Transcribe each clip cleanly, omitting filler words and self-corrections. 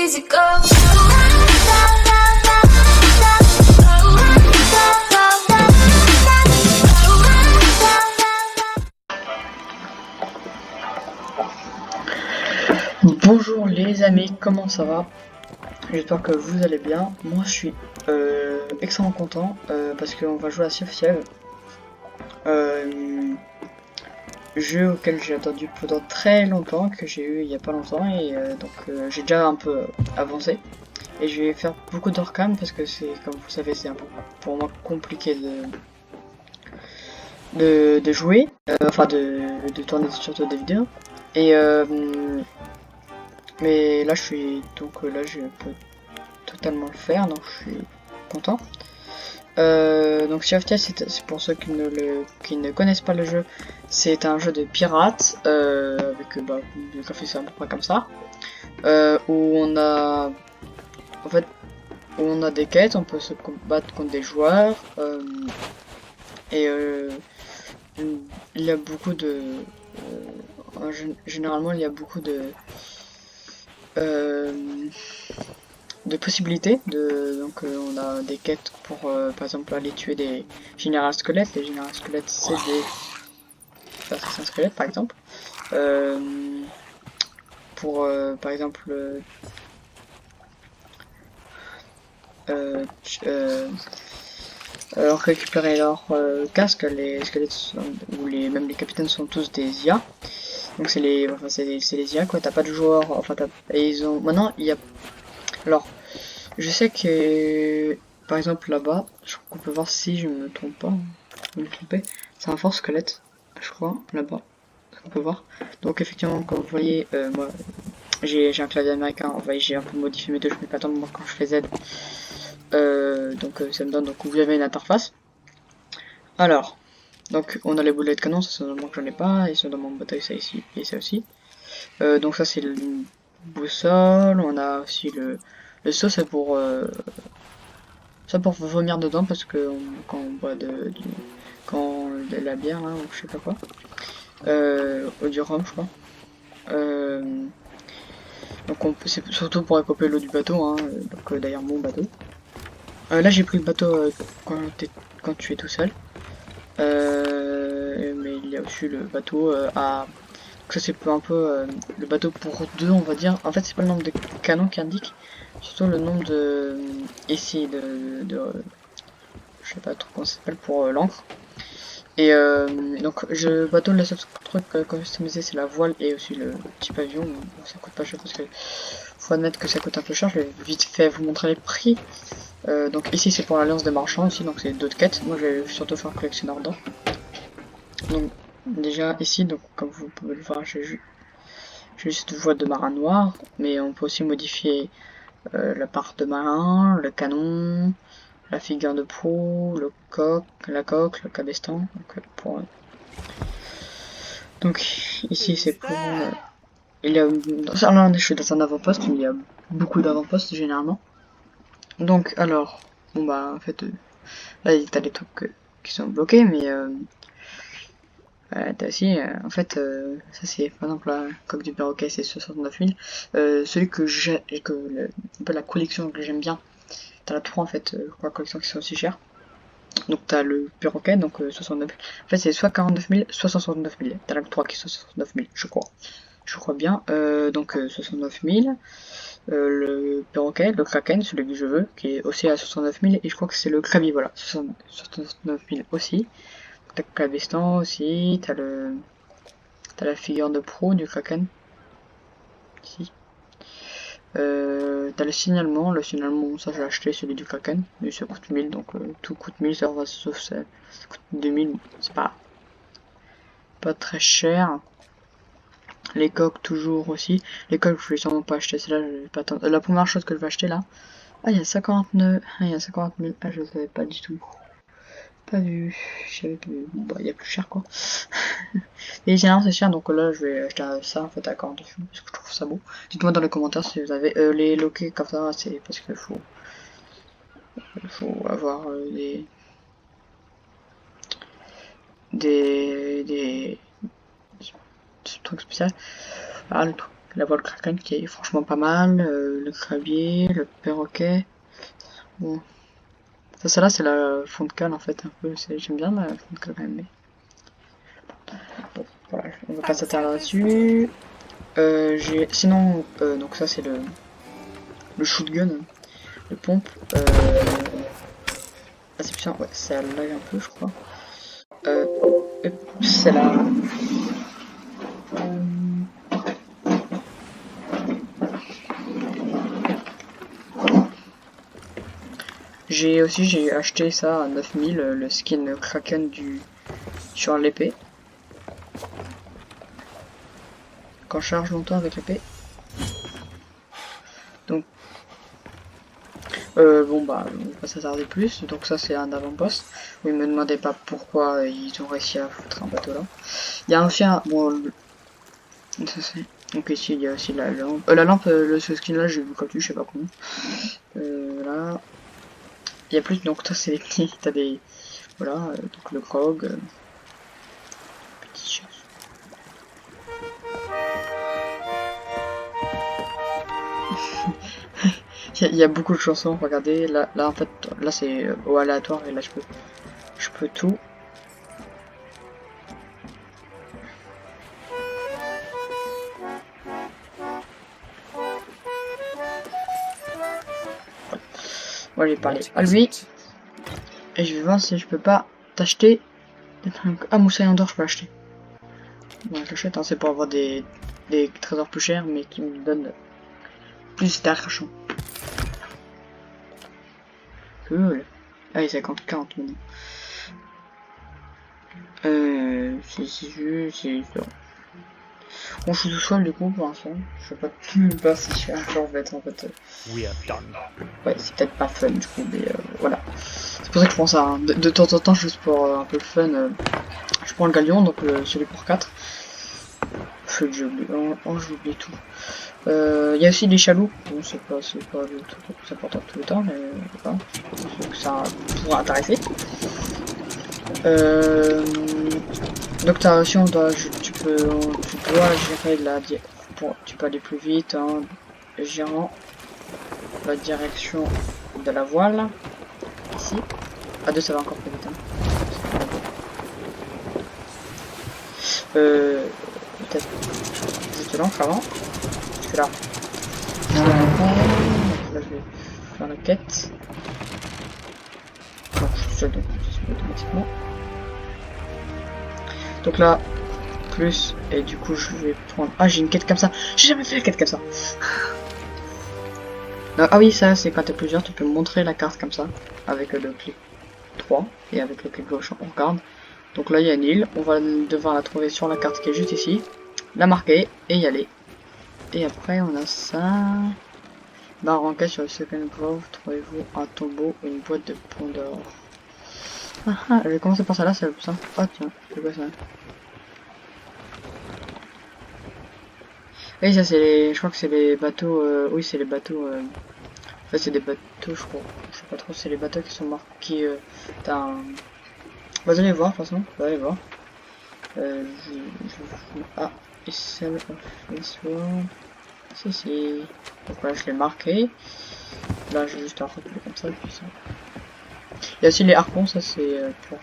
easy go. Bonjour les amis, comment ça va? J'espère que vous allez bien. Moi je suis extrêmement content parce qu'on va jouer à Sea of Thieves. Jeu auquel j'ai attendu pendant très longtemps, que j'ai eu il y a pas longtemps, et j'ai déjà un peu avancé. Et je vais faire beaucoup d'orcam parce que c'est, comme vous savez, c'est un peu pour moi compliqué de jouer, de tourner surtout des vidéos. Et mais là je suis là je peux totalement le faire, donc je suis content. Donc Sea of Thieves, c'est pour ceux qui ne connaissent pas le jeu, c'est un jeu de pirates avec des graphismes à peu près comme ça, où on a en fait où on a des quêtes, on peut se battre contre des joueurs et il y a beaucoup de généralement il y a beaucoup de possibilités. On a des quêtes pour par exemple aller tuer des générales squelettes. Les générales squelettes, c'est des assassins squelettes par exemple. Pour par exemple récupérer leur casque, les squelettes même les capitaines sont tous des IA. Donc c'est les IA quoi, t'as pas de joueurs, et ils ont. Maintenant il y a. Alors, je sais que par exemple là-bas, je crois qu'on peut voir si je me trompe pas, je me tromper, c'est un fort squelette, je crois, là-bas, on peut voir. Donc effectivement, comme vous voyez, moi j'ai un clavier américain, j'ai un peu modifié mes touches, mais pas tant moi quand je fais Z. Ça me donne, donc vous avez une interface. Alors, donc on a les boulets de canon, ça c'est normalement que j'en ai pas, ils sont dans mon bataille, ça ici, et ça aussi. Donc ça c'est le boussole, on a aussi le saut, c'est pour vomir dedans parce que quand on boit de la bière là, ou je sais pas quoi, ou du rhum je crois. Donc c'est surtout pour récupérer l'eau du bateau, hein, d'ailleurs mon bateau. Là j'ai pris le bateau quand tu es tout seul. Mais il y a aussi le bateau ça c'est un peu le bateau pour deux on va dire. En fait c'est pas le nombre de canons qui indique, surtout le nombre de ici je sais pas trop comment ça s'appelle pour l'encre. Et donc le bateau, le seul truc customisé c'est la voile et aussi le petit pavillon. Bon, ça coûte pas cher parce que faut admettre que ça coûte un peu cher. Je vais vite fait vous montrer les prix. Donc ici c'est pour l'alliance des marchands aussi, donc c'est d'autres quêtes. Moi je vais surtout faire collectionneur d'or. Donc déjà ici, donc comme vous pouvez le voir, j'ai juste une voile de marin noir, mais on peut aussi modifier la part de marin, le canon, la figure de proue, la coque, le cabestan. Donc ici c'est pour il y a là je suis dans un avant-poste, il y a beaucoup d'avant-postes généralement. Donc alors bon bah en fait là t'as des trucs qui sont bloqués, mais t'as aussi en fait ça c'est par exemple la coque du perroquet, c'est 69 000. Celui que j'ai un peu la collection que j'aime bien, t'as la 3 en fait, la collection qui sont aussi chères. Donc t'as le perroquet, donc 69 000. En fait c'est soit 49 000, soit 69 000. T'as la 3 qui est 69 000, je crois. Je crois bien. 69 000. Le perroquet, le kraken, celui que je veux, qui est aussi à 69 000. Et je crois que c'est le krabi, voilà. 69 000 aussi. T'as le cabestan aussi. T'as la figure de proue du kraken. Ici. T'as le signalement, ça j'ai acheté celui du kraken, mais ça coûte 1000, donc tout coûte 1000, ça va, sauf ça coûte 2000, c'est pas très cher. Les coques toujours aussi, les coques je vais sûrement pas acheter, c'est là je vais pas attendre. La première chose que je vais acheter là, il y a 59, il y a 50 000, je savais pas du tout, pas vu, j'avais vu, bon, il y a plus cher quoi. Et généralement c'est cher, donc là je vais acheter ça en fait à 40 000, parce que je trouve ça beau. Dites-moi dans les commentaires si vous avez les loquets comme ça, c'est parce que faut avoir des trucs spéciaux. Ah, le truc la voile kraken qui est franchement pas mal, le crabier, le perroquet. Bon, ça celle-là c'est la fond de cale en fait un peu, j'aime bien la fond de cale quand même. Mais... Bon, voilà, on va pas s'attarder là-dessus. Sinon, donc ça c'est le shotgun, le pompe. Assez puissant, ouais, ça lag un peu je crois. C'est là. J'ai acheté ça à 9000, le skin Kraken sur l'épée. Quand je charge longtemps avec l'épée. Donc bon bah on va pas s'attarder plus, donc ça c'est un avant-poste. Oui, me demandez pas pourquoi ils ont réussi à foutre un bateau là. Il y a aussi un... Bon, ça c'est... Donc ici il y a aussi la lampe. Ce skin là j'ai vu quand tu, je sais pas comment. Là... Il y a plus, donc ça c'est les petits, t'as des... Voilà, donc le grog... Petite chose. Il y a beaucoup de chansons, regardez, là en fait, là c'est au aléatoire et là je peux tout. Bon, je vais parler à lui et je vais voir si je peux pas t'acheter des trucs. Ah, moussaillon d'or, je peux acheter. Bon, je l'achète, hein, c'est pour avoir des trésors plus chers mais qui me donnent plus d'argent. Cool. Ah, il 50-40 maintenant. C'est ça. On joue tout seul du coup pour l'instant. Je sais pas même pas si je fais un genre bête en fait. Ouais, c'est peut-être pas fun du coup, mais voilà. C'est pour ça que je pense à de temps en temps, juste pour un peu le fun, je prends le galion, donc celui pour 4. J'oublie tout. Il y a aussi des chaloux. Bon, c'est pas le truc le plus important tout le temps, mais voilà. Donc ça pourra intéresser. Donc t'as aussi, tu dois gérer tu peux aller plus vite, hein, gérant la direction de la voile, ici. À 2 ça va encore plus vite. Hein. Peut-être juste l'encre avant. Parce que là, là je vais faire la quête. Donc je suis seul, donc je suis automatiquement. Donc là, plus, et du coup je vais prendre... Ah, j'ai une quête comme ça. J'ai jamais fait la quête comme ça. Ah oui, ça c'est quand t'es plusieurs, tu peux montrer la carte comme ça, avec le clic 3, et avec le clic gauche on regarde. Donc là il y a une île, on va devoir la trouver sur la carte qui est juste ici, la marquer, et y aller. Et après on a ça... Dans enquête sur le Second Grove, trouvez-vous un tombeau ou une boîte de pont d'or. Ah ah, je vais commencer par ça là, c'est ça. Ah tiens, c'est quoi ça? Oui, ça c'est les... Je crois que c'est les bateaux... Oui, c'est les bateaux... En fait, c'est des bateaux, je crois. Je sais pas trop, c'est les bateaux qui sont marqués... T'as un... Bah, vous allez voir, de toute façon. Vous allez voir. Ah, Essel of this world. Si. Donc là, je l'ai marqué. Là, j'ai juste un recopier comme ça, puis ça. Il y a aussi les harpons, ça c'est pour...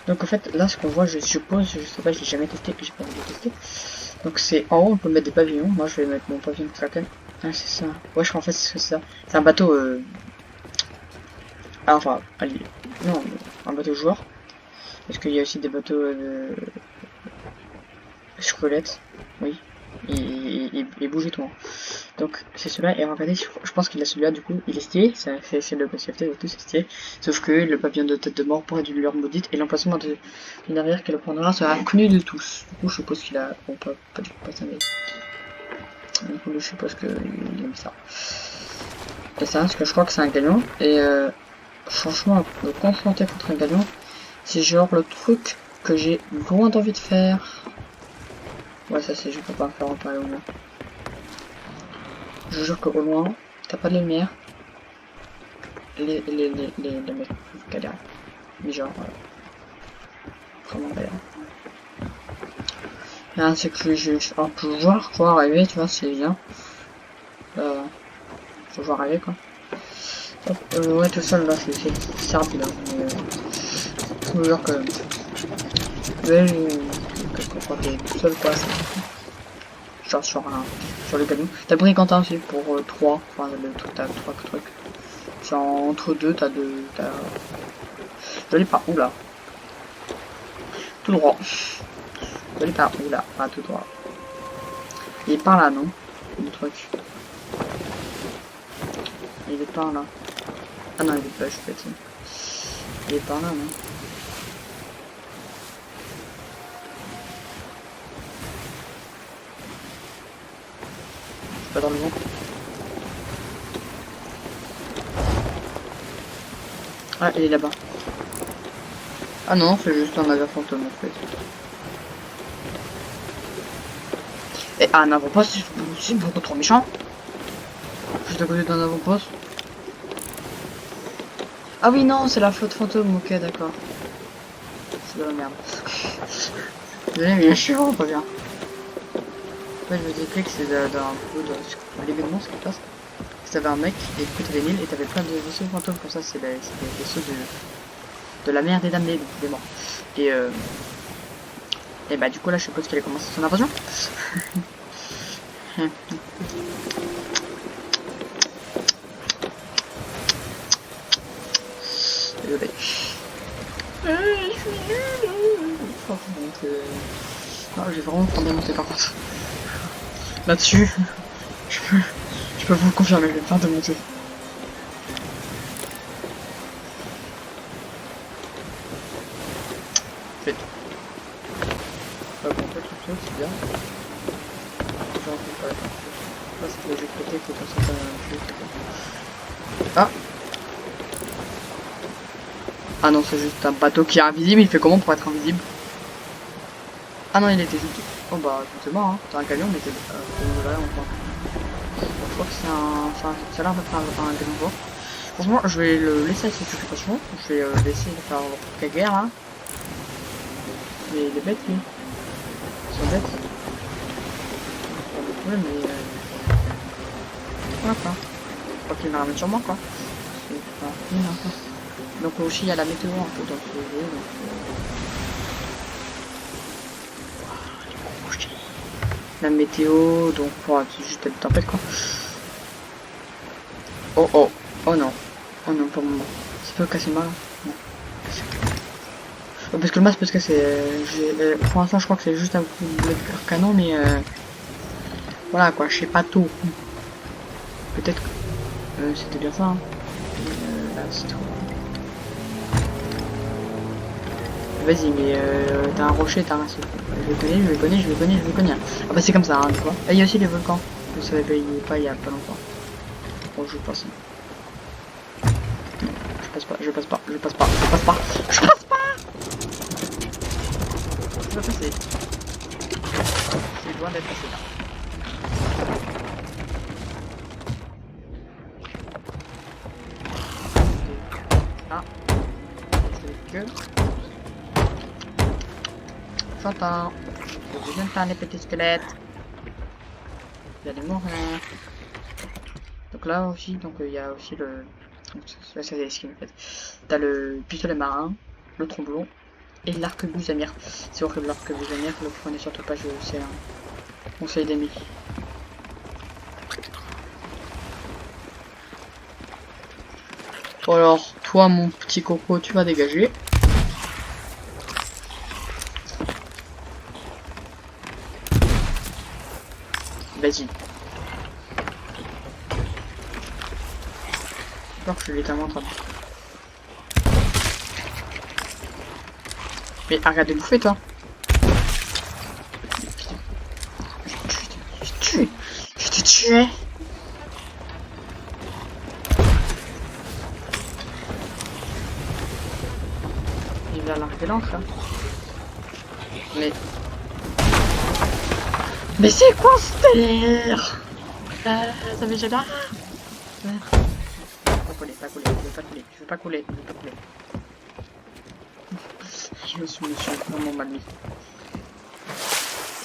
Donc en fait, là, ce qu'on voit, je suppose, je sais pas, je l'ai jamais testé, j'ai pas envie de tester. Donc c'est en haut, on peut mettre des pavillons. Moi, je vais mettre mon pavillon de Kraken. Ah, c'est ça. Ouais, je crois en fait c'est ça. C'est un bateau... Ah, enfin, allez. Non, un bateau joueur. Parce qu'il y a aussi des bateaux squelettes. Oui. Et bouge et tout. Donc c'est celui-là. Et regardez, je pense qu'il a celui-là du coup. Il est stylé. C'est le CFT et tout, c'est stylé. Sauf que le pavillon de tête de mort pourrait du lueur maudite. Et l'emplacement de l'arrière qui le prendra sera connu de tous. Du coup, je suppose qu'il a. Bon, pas du coup, pas ça, mais. Du coup, je suppose qu'il aime ça. Et ça, parce que je crois que c'est un galion. Et franchement, me confronter contre un galion, c'est genre le truc que j'ai loin d'envie de faire. Ouais, ça c'est, je peux pas faire en parler au loin. Je jure qu'au loin, t'as pas de lumière. Les mecs galèrent. Mais genre, vraiment galère. Ah, c'est que on peut voir arriver, tu vois, c'est bien. Je vois arriver quoi. Hop, ouais, tout seul là, c'est rapide. Hein, mais, je me jure que. Ouais, quand t'es tout seul quoi, c'est. Genre sur les canons. T'as pris Quentin aussi pour 3. Enfin, le truc, t'as 3 trucs. Genre entre deux, t'as deux. Je l'ai pas. Oula. Tout droit. Je l'ai pas. Oula. Pas tout droit. Il est par là, non? Le truc. Il est par là. Ah non, il est pas, je suis petit. Il est par là, non? C'est pas dans le vent. Ah, il est là-bas. Ah non, c'est juste un navire fantôme en fait. Et un avant-poste, c'est beaucoup trop méchant. Juste à côté d'un avant-poste. Ah oui, non, c'est la flotte fantôme, ok, d'accord. C'est de la merde. Désolé, mais je suis vraiment pas bien. Ouais, je vous explique que c'est d'un peu de l'événement ce qui passe. T'avais un mec, et du coup t'avais l'île, et t'avais plein de vaisseaux fantômes, comme ça, c'est des vaisseaux de la mer des damnés, donc des morts. Et bah, du coup, là, je suppose qu'il a commencé son invasion. Désolé. Je suis nul. Non, j'ai vraiment trop bien monté par contre. Là-dessus, je peux vous le confirmer, je vais faire de monter. Fait. Bon, en fait, le truc, c'est bien. Genre, là, c'est pour les côtés, faut qu'on s'entende un peu. Ah! Ah non, c'est juste un bateau qui est invisible, il fait comment pour être invisible? Ah non, il était juste... Oh bah, c'est mort, hein. C'est un camion, mais c'est... Je crois que c'est un... Ça a l'air d'être un camion fort. Franchement, je vais le laisser avec ses occupations. Je vais laisser faire la guerre, hein. Mais il est bête, lui. Ils sont bêtes. Ouais, mais... Voilà, quoi. Je crois qu'il va ramène sur moi, quoi. C'est pas fini, hein, quoi. Donc aussi, il y a la météo un peu dans ce jeu, donc... La météo, donc c'est juste une tempête quoi. Oh oh, oh non, oh non pour le moment. Ça peut casser mal. Non. Parce que le masque peut se casser. Pour l'instant je crois que c'est juste un coup de canon mais voilà quoi, je sais pas tout. Peut-être que c'était bien ça. Hein. Là c'est trop. Vas-y mais t'as un rocher, t'as un raceau. Je le connais. Ah bah c'est comme ça, hein, tu vois. Et il y a aussi les volcans. Je savais pas il y a pas longtemps. Bon, je passe. Je passe pas. Je vais passer. Je vais passer. C'est loin d'être passé là. Ah. C'est que... J'entends. Je viens de les petits squelettes. Il y a des mourir. Donc là aussi, donc il y a aussi le... Là c'est des skins en fait. T'as le pistolet marin, le tromblon et l'arquebuse amir. C'est horrible l'arquebuse amir, le prenez surtout pas, c'est un conseil d'ami. Bon alors, toi mon petit coco, tu vas dégager. Vas-y. Alors que je suis littéralement en train de... Mais arrête de bouffer toi. Je t'ai tué. Il va l'arrêter l'encre. Mais c'est quoi ce délire? Ça fait jamais... Je veux pas couler. Je me suis vraiment mal mis.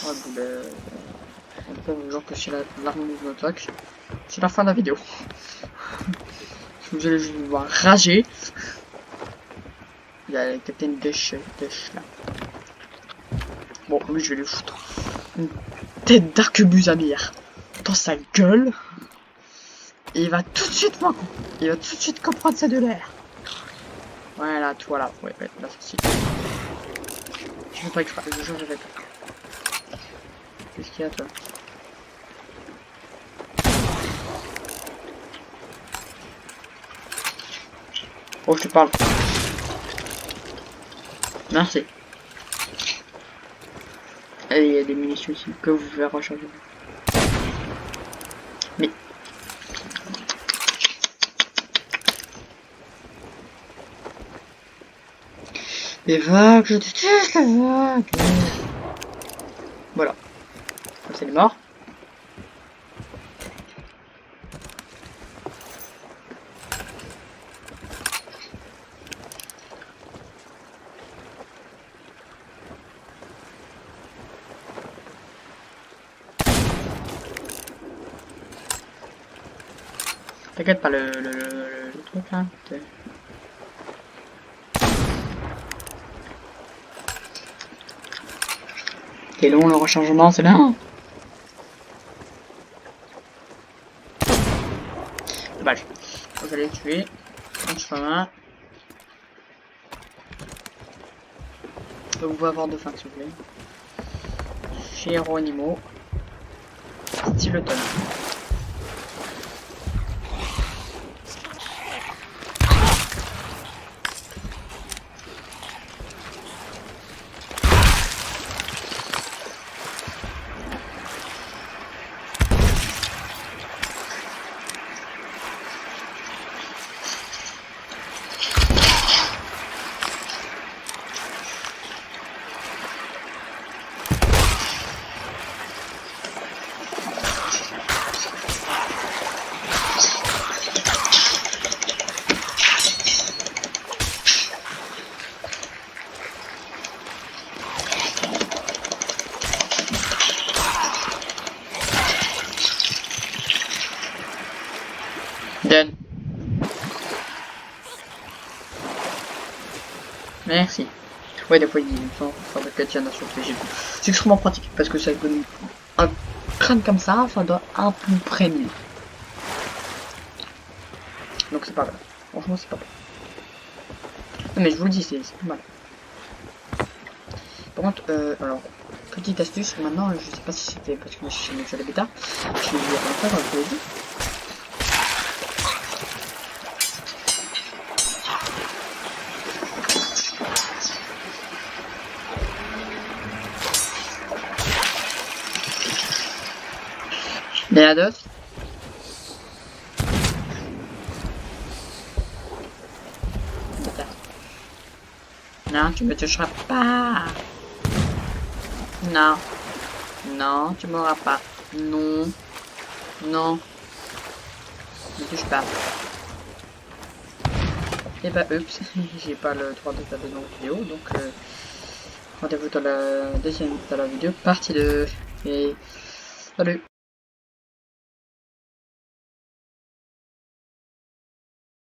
Ouais, bon, ben, on peut vous dire que c'est l'arme de attaque. C'est la fin de la vidéo. Vous allez juste me voir rager. Il y a le capitaine Dash là. Bon, lui je vais lui foutre une tête d'arquebuse amire dans sa gueule. Et il va tout de suite comprendre ça de l'air. Voilà, toi là, ouais, la sortie. Je fais pas exprès, je jure, je fais pas. Qu'est-ce qu'il y a, toi? Oh, je te parle. Merci. Et il y a des munitions ici que vous pouvez recharger. Mais... les vagues, je déteste les vagues. Voilà. C'est mort. T'inquiète pas, le truc là. C'est long le rechargement, c'est bien. Dommage. Vous allez le tuer. En chemin. Vous pouvez avoir de faim s'il vous plaît. Chez Héros Animaux. Styleton. Done. Merci. Ouais, des fois il faut faire des Katiana sur le TG. C'est extrêmement pratique parce que ça donne un crâne comme ça doit un peu près mieux. Donc c'est pas mal. Franchement, c'est pas mal. Non, mais je vous le dis, c'est pas mal. Par contre, alors, petite astuce, maintenant, je sais pas si c'était parce que je suis sur la bêta, je vais vous dire un peu dans le jeu. Merde. Non, tu me toucheras pas. Non. Non, tu m'auras pas. Non. Non. Ne touche pas. Et bah, oups, j'ai pas le droit de faire de longues vidéos, donc rendez-vous dans la deuxième, dans la vidéo, partie 2. Et salut.